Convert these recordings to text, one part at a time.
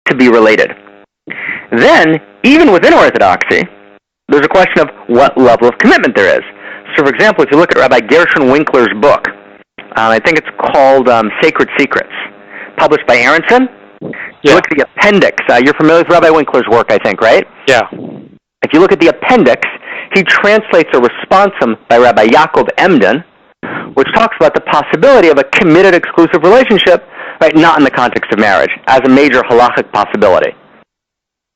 to be related. Then, even within Orthodoxy, there's a question of what level of commitment there is. So, for example, if you look at Rabbi Gershon Winkler's book, I think it's called Sacred Secrets, published by Aronson. You look at the appendix. You're familiar with Rabbi Winkler's work, I think, right? Yeah. If you look at the appendix, he translates a responsum by Rabbi Yaakov Emden, which talks about the possibility of a committed exclusive relationship, right, not in the context of marriage, as a major halachic possibility.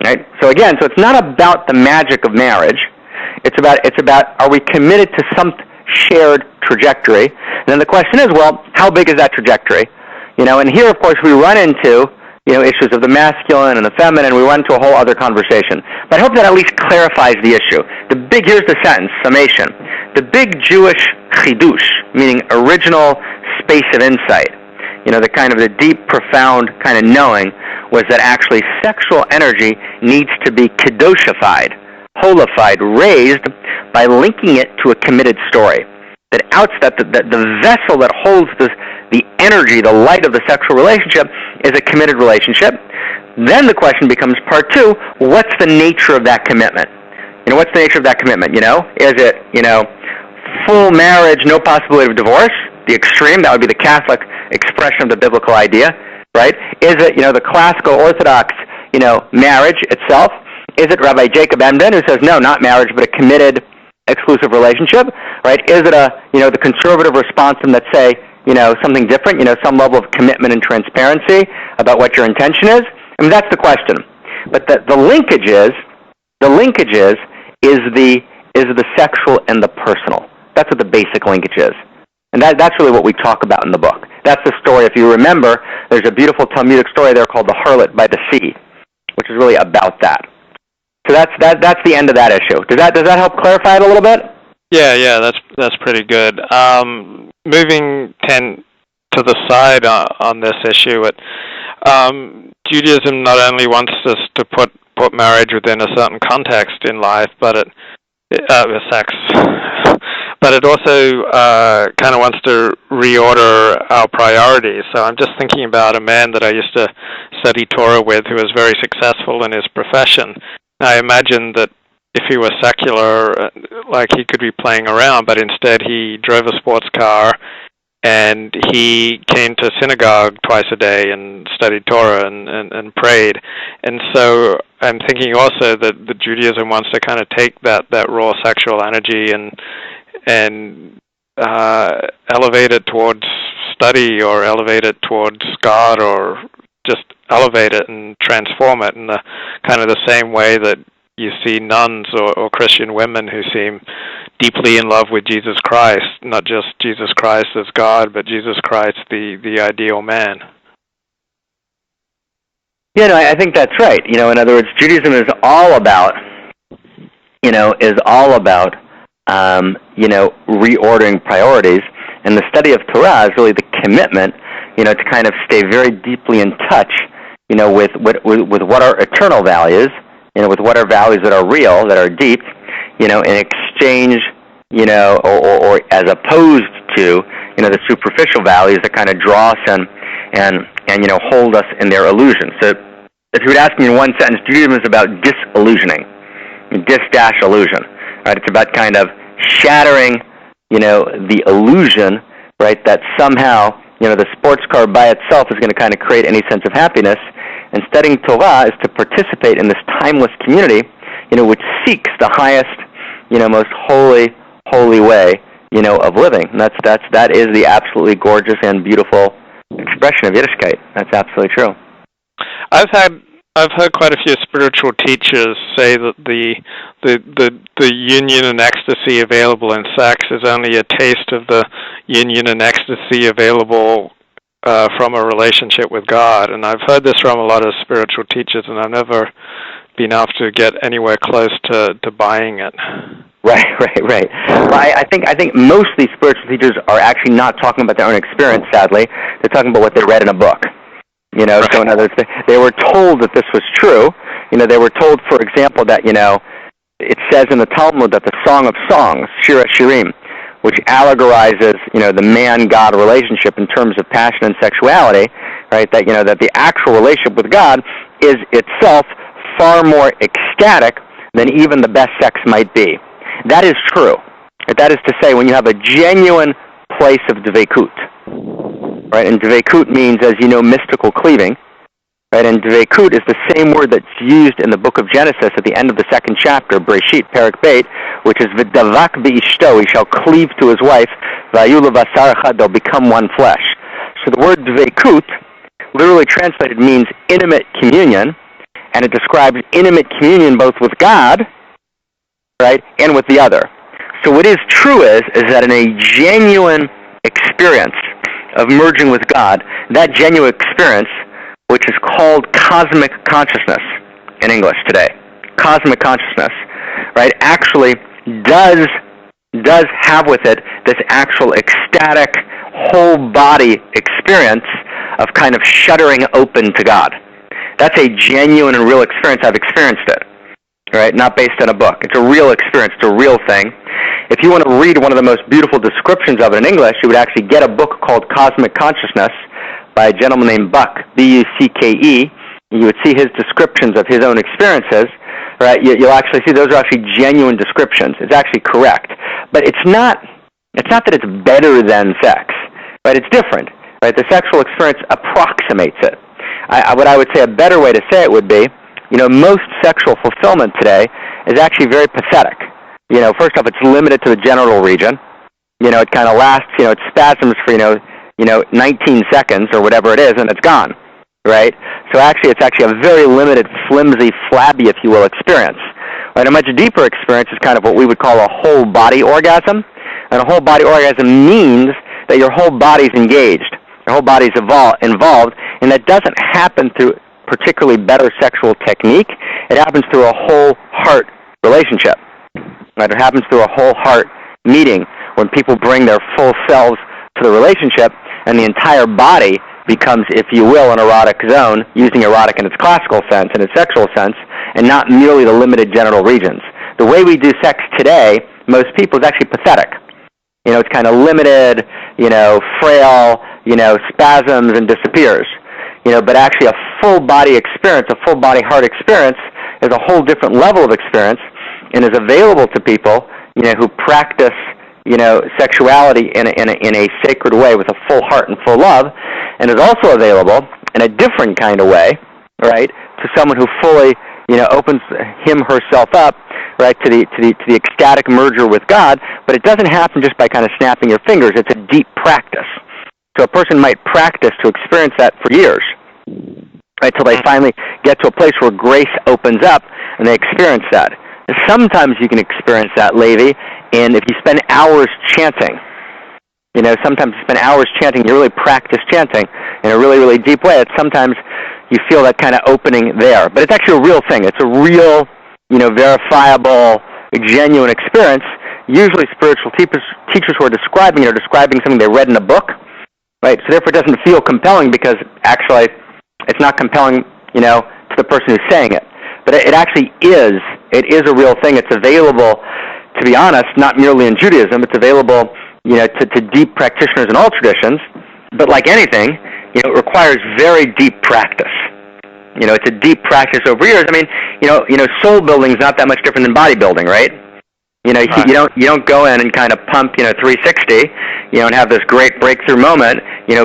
Right? So again, it's not about the magic of marriage. It's about are we committed to some shared trajectory? And then the question is, well, how big is that trajectory? And here, of course, we run into issues of the masculine and the feminine. We run into a whole other conversation. But I hope that at least clarifies the issue. Here's the sentence, summation. The big Jewish chidush, meaning original space of insight, the kind of the deep, profound kind of knowing, was that actually sexual energy needs to be kedoshified, holified, raised by linking it to a committed story. That the vessel that holds the energy, the light of the sexual relationship, is a committed relationship. Then the question becomes part two: what's the nature of that commitment? What's the nature of that commitment? Is it full marriage, no possibility of divorce? The extreme, that would be the Catholic expression of the biblical idea, right? Is it the classical Orthodox marriage itself? Is it Rabbi Jacob Emden, who says no, not marriage, but a committed exclusive relationship, right? Is it the conservative responsum that say, something different, some level of commitment and transparency about what your intention is? I mean, that's the question. But the linkage is the sexual and the personal. That's what the basic linkage is. And that's really what we talk about in the book. That's the story. If you remember, there's a beautiful Talmudic story there called The Harlot by the Sea, which is really about that. So that's the end of that issue. Does that help clarify it a little bit? Yeah, that's pretty good. Moving to the side on this issue, Judaism not only wants us to put marriage within a certain context in life, but sex, but it also kind of wants to reorder our priorities. So I'm just thinking about a man that I used to study Torah with who was very successful in his profession. I imagine that if he was secular, like he could be playing around, but instead he drove a sports car and he came to synagogue twice a day and studied Torah and prayed. And so I'm thinking also that the Judaism wants to kind of take that raw sexual energy and elevate it towards study or elevate it towards God or just elevate it and transform it in the kind of the same way that you see nuns or Christian women who seem deeply in love with Jesus Christ, not just Jesus Christ as God, but Jesus Christ, the ideal man. Yeah, no, I think that's right. In other words, Judaism is all about, reordering priorities, and the study of Torah is really the commitment, to kind of stay very deeply in touch, with what are eternal values, with what are values that are real, that are deep, in exchange, or as opposed to, the superficial values that kind of draw us and hold us in their illusion. So if you would ask me in one sentence, Judaism is about disillusioning, dis-illusion, right? It's about kind of shattering, the illusion, right, that somehow, the sports car by itself is going to kind of create any sense of happiness. And studying Torah is to participate in this timeless community, which seeks the highest, most holy way, of living. And that is the absolutely gorgeous and beautiful expression of Yiddishkeit. That's absolutely true. I've heard quite a few spiritual teachers say that the union and ecstasy available in sex is only a taste of the union and ecstasy available from a relationship with God. And I've heard this from a lot of spiritual teachers, and I've never been able to get anywhere close to buying it. Right. Well, I think most of these spiritual teachers are actually not talking about their own experience, sadly. They're talking about what they read in a book. Right. So in other words, they were told that this was true. They were told, for example, that, it says in the Talmud that the Song of Songs, Shira Shirim, which allegorizes, the man-God relationship in terms of passion and sexuality, right? That, that the actual relationship with God is itself far more ecstatic than even the best sex might be. That is true. That is to say, when you have a genuine place of dveikut, right? And dveikut means, as you know, mystical cleaving, right? And dveikut is the same word that's used in the book of Genesis at the end of the second chapter, Breshit, Perek Beit, which is v'davak b'ishto, he shall cleave to his wife, v'ayu levasar echad, they'll become one flesh. So the word dveikut, literally translated, means intimate communion, and it describes intimate communion both with God, right, and with the other. So what is true is that in a genuine experience of merging with God, that genuine experience, which is called cosmic consciousness in English today, cosmic consciousness, right, actually does have with it this actual ecstatic whole body experience of kind of shuddering open to God. That's a genuine and real experience. I've experienced it, right? Not based on a book. It's a real experience. It's a real thing. If you want to read one of the most beautiful descriptions of it in English, you would actually get a book called Cosmic Consciousness by a gentleman named Buck, B-U-C-K-E. You would see his descriptions of his own experiences, right? You'll actually see those are actually genuine descriptions. It's actually correct. But it's not that it's better than sex, right? It's different, right? The sexual experience approximates it. What I would say a better way to say it would be, most sexual fulfillment today is actually very pathetic. First off, it's limited to the genital region. It kind of lasts, it spasms for, 19 seconds or whatever it is, and it's gone, right? So it's actually a very limited, flimsy, flabby, if you will, experience. Right? A much deeper experience is kind of what we would call a whole body orgasm. And a whole body orgasm means that your whole body's engaged. Your whole body's involved, and that doesn't happen through particularly better sexual technique. It happens through a whole heart relationship. Right? It happens through a whole heart meeting when people bring their full selves to the relationship, and the entire body becomes, if you will, an erotic zone, using erotic in its classical sense, in its sexual sense, and not merely the limited genital regions. The way we do sex today, most people, is actually pathetic. It's kind of limited, frail, spasms and disappears. But actually a full body experience, a full body heart experience is a whole different level of experience and is available to people, who practice, sexuality in a sacred way with a full heart and full love, and is also available in a different kind of way, right, to someone who fully, opens herself up, right, to the ecstatic merger with God. But it doesn't happen just by kind of snapping your fingers. It's a deep practice. So a person might practice to experience that for years, right, till they finally get to a place where grace opens up and they experience that. And sometimes you can experience that, Levi, and if you spend hours chanting, sometimes you spend hours chanting, you really practice chanting in a really, really deep way. Sometimes you feel that kind of opening there. But it's actually a real thing. It's a real, verifiable, genuine experience. Usually spiritual teachers who are describing it are describing something they read in a book, right? So therefore it doesn't feel compelling because actually it's not compelling, to the person who's saying it. But it actually is. It is a real thing. It's available, to be honest, not merely in Judaism. It's available, to deep practitioners in all traditions. But like anything, it requires very deep practice. It's a deep practice over years. I mean, soul building is not that much different than bodybuilding, right? Right. You don't go in and kind of pump, 360, and have this great breakthrough moment,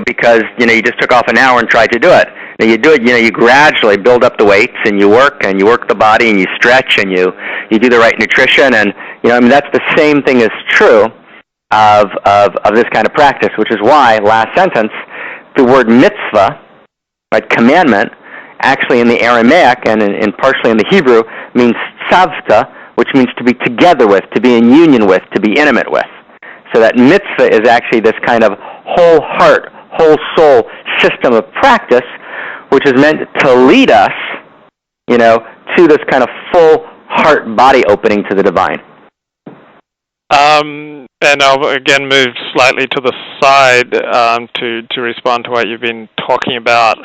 because, you just took off an hour and tried to do it. Now you do it, you gradually build up the weights and you work the body and you stretch and you do the right nutrition and, that's the same thing is true of this kind of practice, which is why, last sentence, the word mitzvah, right, commandment, actually in the Aramaic and partially in the Hebrew means tzavta, which means to be together with, to be in union with, to be intimate with. So that mitzvah is actually this kind of whole heart, whole soul system of practice, which is meant to lead us, to this kind of full heart body opening to the divine. And I'll again move slightly to the side to respond to what you've been talking about.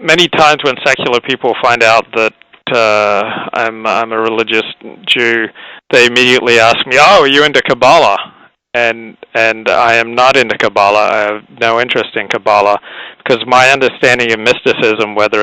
Many times when secular people find out that I'm a religious Jew, they immediately ask me, "Oh, are you into Kabbalah?" And I am not into Kabbalah. I have no interest in Kabbalah because my understanding of mysticism, whether